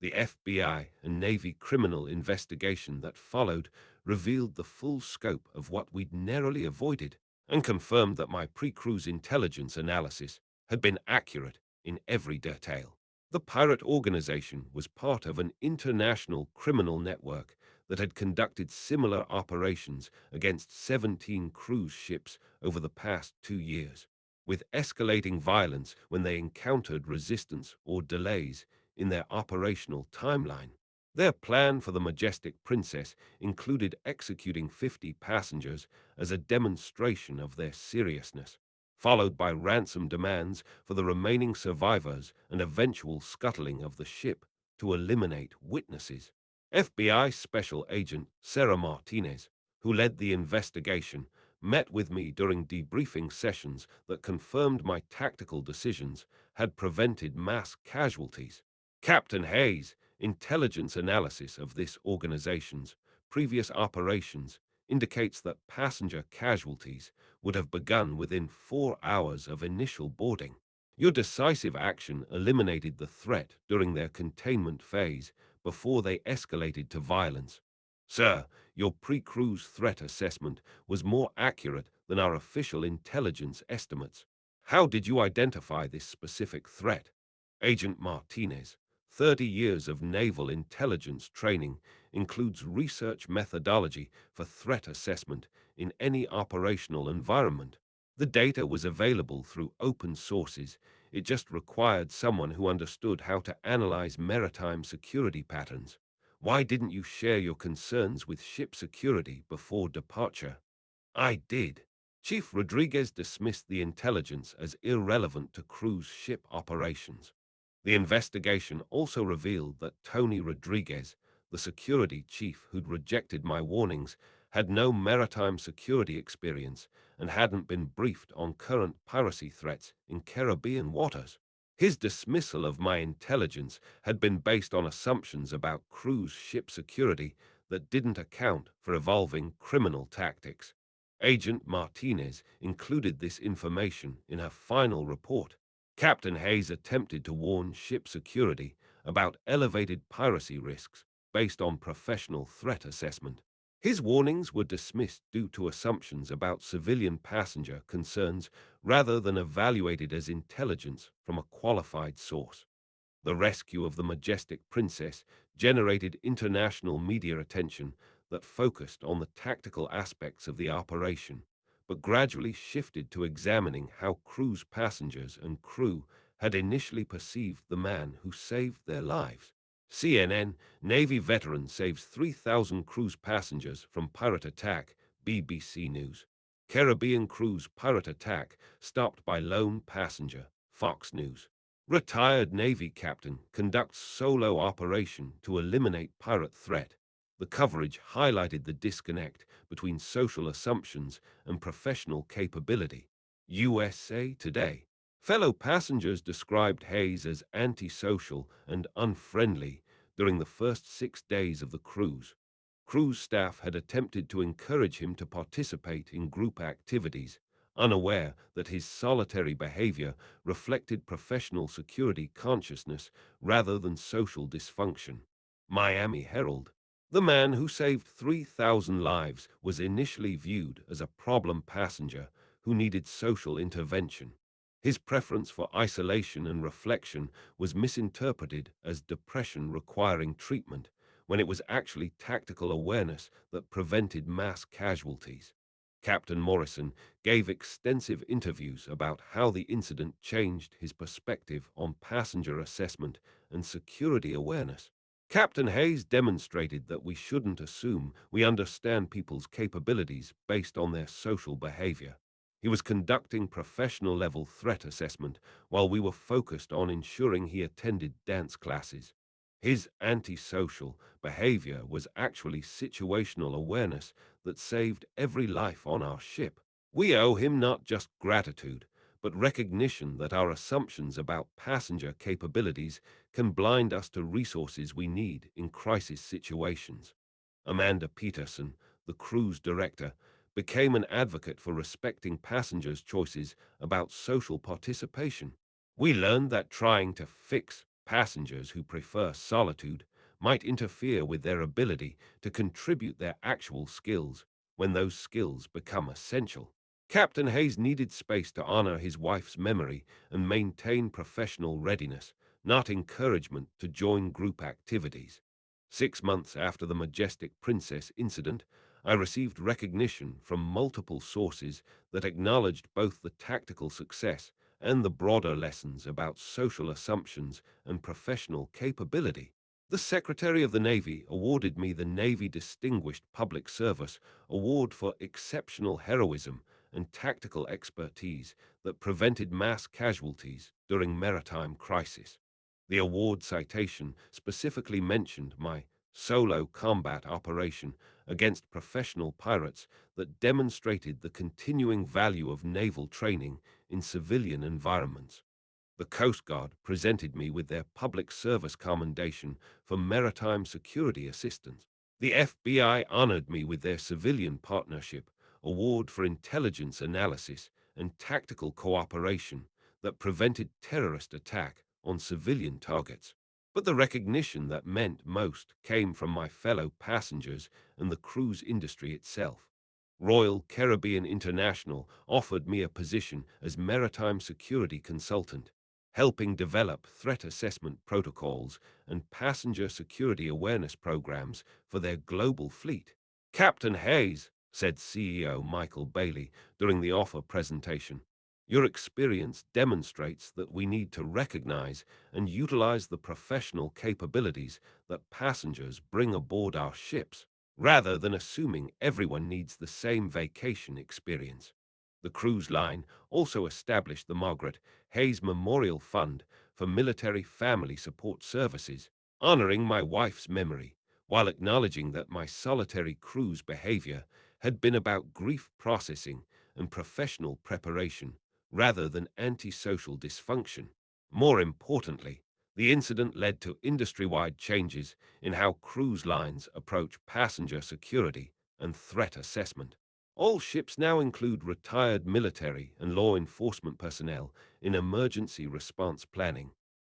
The FBI and Navy criminal investigation that followed revealed the full scope of what we'd narrowly avoided and confirmed that my pre-cruise intelligence analysis had been accurate in every detail. The pirate organization was part of an international criminal network that had conducted similar operations against 17 cruise ships over the past 2 years, with escalating violence when they encountered resistance or delays in their operational timeline. Their plan for the Majestic Princess included executing 50 passengers as a demonstration of their seriousness, followed by ransom demands for the remaining survivors and eventual scuttling of the ship to eliminate witnesses. FBI Special Agent Sarah Martinez, who led the investigation, met with me during debriefing sessions that confirmed my tactical decisions had prevented mass casualties. Captain Hayes' intelligence analysis of this organization's previous operations indicates that passenger casualties would have begun within 4 hours of initial boarding. Your decisive action eliminated the threat during their containment phase before they escalated to violence. Sir, your pre-cruise threat assessment was more accurate than our official intelligence estimates. How did you identify this specific threat? Agent Martinez, 30 years of naval intelligence training, includes research methodology for threat assessment in any operational environment. The data was available through open sources. It just required someone who understood how to analyze maritime security patterns. Why didn't you share your concerns with ship security before departure? I did. Chief Rodriguez dismissed the intelligence as irrelevant to cruise ship operations. The investigation also revealed that Tony Rodriguez, the security chief who'd rejected my warnings, had no maritime security experience and hadn't been briefed on current piracy threats in Caribbean waters. His dismissal of my intelligence had been based on assumptions about cruise ship security that didn't account for evolving criminal tactics. Agent Martinez included this information in her final report. Captain Hayes attempted to warn ship security about elevated piracy risks based on professional threat assessment. His warnings were dismissed due to assumptions about civilian passenger concerns rather than evaluated as intelligence from a qualified source. The rescue of the Majestic Princess generated international media attention that focused on the tactical aspects of the operation, but gradually shifted to examining how cruise passengers and crew had initially perceived the man who saved their lives. CNN, Navy veteran saves 3,000 cruise passengers from pirate attack, BBC News. Caribbean cruise pirate attack stopped by lone passenger, Fox News. Retired Navy captain conducts solo operation to eliminate pirate threat. The coverage highlighted the disconnect between social assumptions and professional capability. USA Today. Fellow passengers described Hayes as antisocial and unfriendly during the first 6 days of the cruise. Cruise staff had attempted to encourage him to participate in group activities, unaware that his solitary behavior reflected professional security consciousness rather than social dysfunction. Miami Herald. The man who saved 3,000 lives was initially viewed as a problem passenger who needed social intervention. His preference for isolation and reflection was misinterpreted as depression requiring treatment, when it was actually tactical awareness that prevented mass casualties. Captain Morrison gave extensive interviews about how the incident changed his perspective on passenger assessment and security awareness. Captain Hayes demonstrated that we shouldn't assume we understand people's capabilities based on their social behavior. He was conducting professional-level threat assessment while we were focused on ensuring he attended dance classes. His antisocial behavior was actually situational awareness that saved every life on our ship. We owe him not just gratitude, but recognition that our assumptions about passenger capabilities can blind us to resources we need in crisis situations. Amanda Peterson, the cruise director, became an advocate for respecting passengers' choices about social participation. We learned that trying to fix passengers who prefer solitude might interfere with their ability to contribute their actual skills when those skills become essential. Captain Hayes needed space to honor his wife's memory and maintain professional readiness, not encouragement to join group activities. 6 months after the Majestic Princess incident, I received recognition from multiple sources that acknowledged both the tactical success and the broader lessons about social assumptions and professional capability. The Secretary of the Navy awarded me the Navy Distinguished Public Service Award for exceptional heroism and tactical expertise that prevented mass casualties during maritime crisis. The award citation specifically mentioned my solo combat operation against professional pirates that demonstrated the continuing value of naval training in civilian environments. The Coast Guard presented me with their Public Service Commendation for Maritime Security Assistance. The FBI honored me with their Civilian Partnership Award for Intelligence Analysis and Tactical Cooperation that prevented terrorist attack on civilian targets. But the recognition that meant most came from my fellow passengers and the cruise industry itself. Royal Caribbean International offered me a position as maritime security consultant, helping develop threat assessment protocols and passenger security awareness programs for their global fleet. Captain Hayes, said CEO Michael Bailey during the offer presentation, your experience demonstrates that we need to recognize and utilize the professional capabilities that passengers bring aboard our ships, rather than assuming everyone needs the same vacation experience. The cruise line also established the Margaret Hayes Memorial Fund for Military Family Support Services, honoring my wife's memory, while acknowledging that my solitary cruise behavior had been about grief processing and professional preparation rather than antisocial dysfunction. More importantly, the incident led to industry-wide changes in how cruise lines approach passenger security and threat assessment. All ships now include retired military and law enforcement personnel in emergency response planning.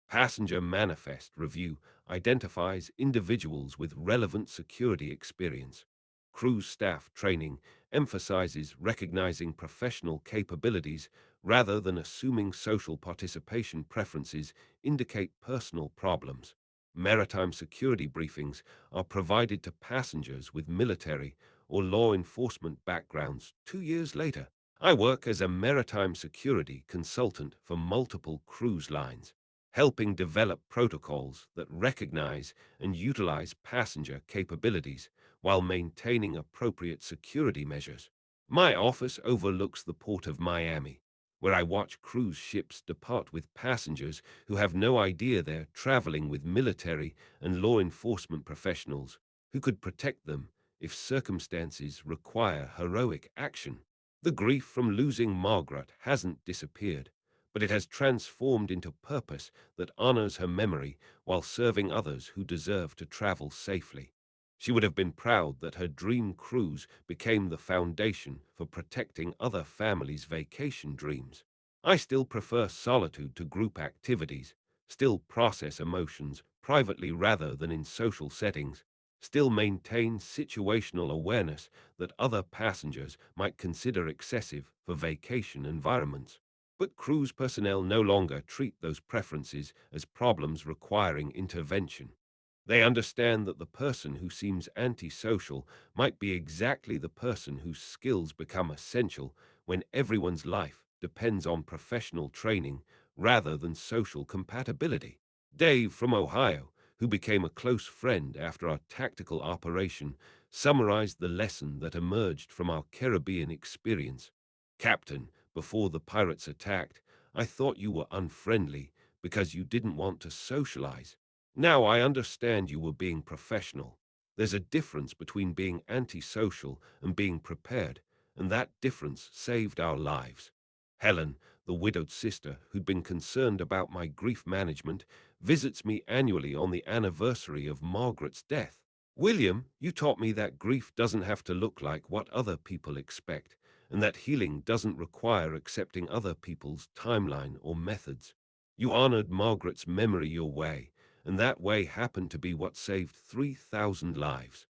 Passenger Manifest Review identifies individuals with relevant security experience. Cruise staff training emphasizes recognizing professional capabilities rather than assuming social participation preferences indicate personal problems. Maritime security briefings are provided to passengers with military or law enforcement backgrounds 2 years later. I work as a maritime security consultant for multiple cruise lines, helping develop protocols that recognize and utilize passenger capabilities while maintaining appropriate security measures. My office overlooks the port of Miami, where I watch cruise ships depart with passengers who have no idea they're traveling with military and law enforcement professionals who could protect them if circumstances require heroic action. The grief from losing Margaret hasn't disappeared, but it has transformed into purpose that honors her memory while serving others who deserve to travel safely. She would have been proud that her dream cruise became the foundation for protecting other families' vacation dreams. I still prefer solitude to group activities, still process emotions privately rather than in social settings, still maintain situational awareness that other passengers might consider excessive for vacation environments. But cruise personnel no longer treat those preferences as problems requiring intervention. They understand that the person who seems antisocial might be exactly the person whose skills become essential when everyone's life depends on professional training rather than social compatibility. Dave from Ohio, who became a close friend after our tactical operation, summarized the lesson that emerged from our Caribbean experience. Captain, before the pirates attacked, I thought you were unfriendly because you didn't want to socialize. Now I understand you were being professional. There's a difference between being antisocial and being prepared, and that difference saved our lives. Helen, the widowed sister who'd been concerned about my grief management, visits me annually on the anniversary of Margaret's death. William, you taught me that grief doesn't have to look like what other people expect, and that healing doesn't require accepting other people's timeline or methods. You honored Margaret's memory your way, and that way happened to be what saved 3,000 lives.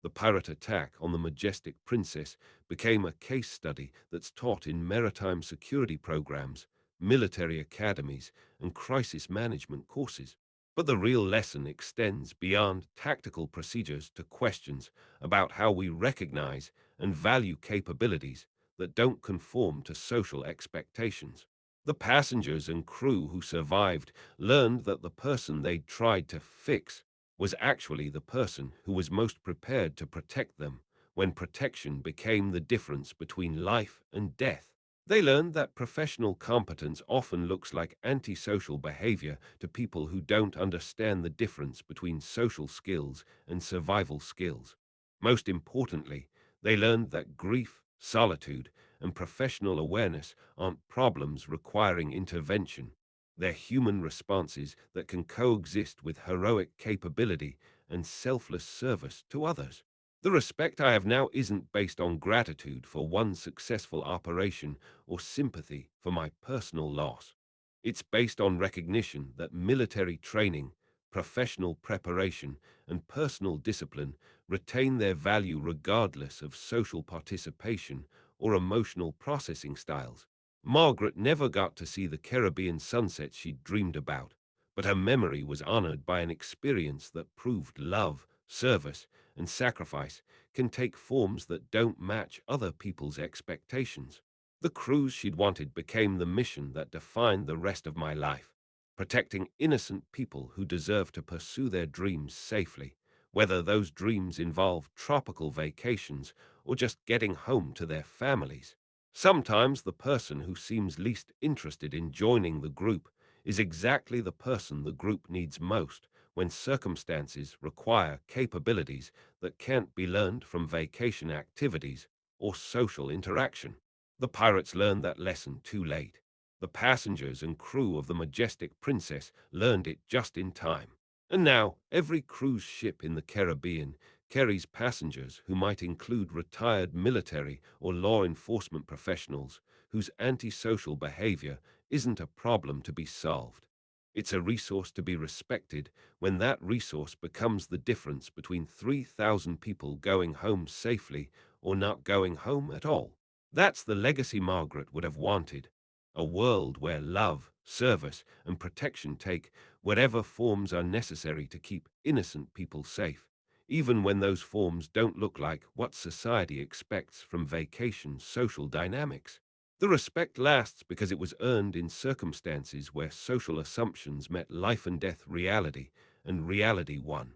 The pirate attack on the Majestic Princess became a case study that's taught in maritime security programs, military academies, and crisis management courses. But the real lesson extends beyond tactical procedures to questions about how we recognize and value capabilities that don't conform to social expectations. The passengers and crew who survived learned that the person they'd tried to fix was actually the person who was most prepared to protect them when protection became the difference between life and death. They learned that professional competence often looks like antisocial behavior to people who don't understand the difference between social skills and survival skills. Most importantly, they learned that grief, solitude, and professional awareness aren't problems requiring intervention. They're human responses that can coexist with heroic capability and selfless service to others. The respect I have now isn't based on gratitude for one successful operation or sympathy for my personal loss. It's based on recognition that military training, professional preparation, and personal discipline retain their value regardless of social participation or emotional processing styles. Margaret never got to see the Caribbean sunsets she'd dreamed about, but her memory was honored by an experience that proved love, service, and sacrifice can take forms that don't match other people's expectations. The cruise she'd wanted became the mission that defined the rest of my life, protecting innocent people who deserve to pursue their dreams safely, whether those dreams involve tropical vacations or just getting home to their families. Sometimes the person who seems least interested in joining the group is exactly the person the group needs most when circumstances require capabilities that can't be learned from vacation activities or social interaction. The pirates learned that lesson too late. The passengers and crew of the Majestic Princess learned it just in time. And now, every cruise ship in the Caribbean carries passengers who might include retired military or law enforcement professionals whose antisocial behavior isn't a problem to be solved. It's a resource to be respected when that resource becomes the difference between 3,000 people going home safely or not going home at all. That's the legacy Margaret would have wanted. A world where love, service, and protection take whatever forms are necessary to keep innocent people safe, even when those forms don't look like what society expects from vacation social dynamics. The respect lasts because it was earned in circumstances where social assumptions met life and death reality, and reality won.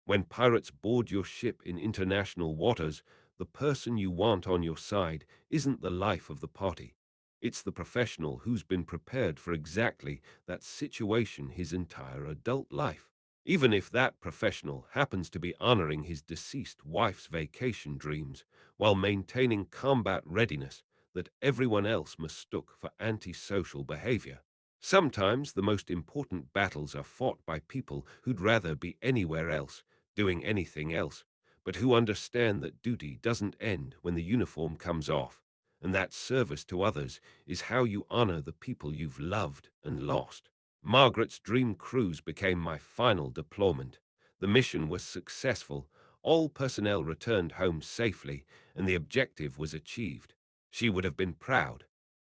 When pirates board your ship in international waters, the person you want on your side isn't the life of the party. It's the professional who's been prepared for exactly that situation his entire adult life. Even if that professional happens to be honoring his deceased wife's vacation dreams while maintaining combat readiness that everyone else mistook for antisocial behavior. Sometimes the most important battles are fought by people who'd rather be anywhere else, doing anything else, but who understand that duty doesn't end when the uniform comes off, and that service to others is how you honor the people you've loved and lost. Margaret's dream cruise became my final deployment. The mission was successful, all personnel returned home safely, and the objective was achieved. She would have been proud,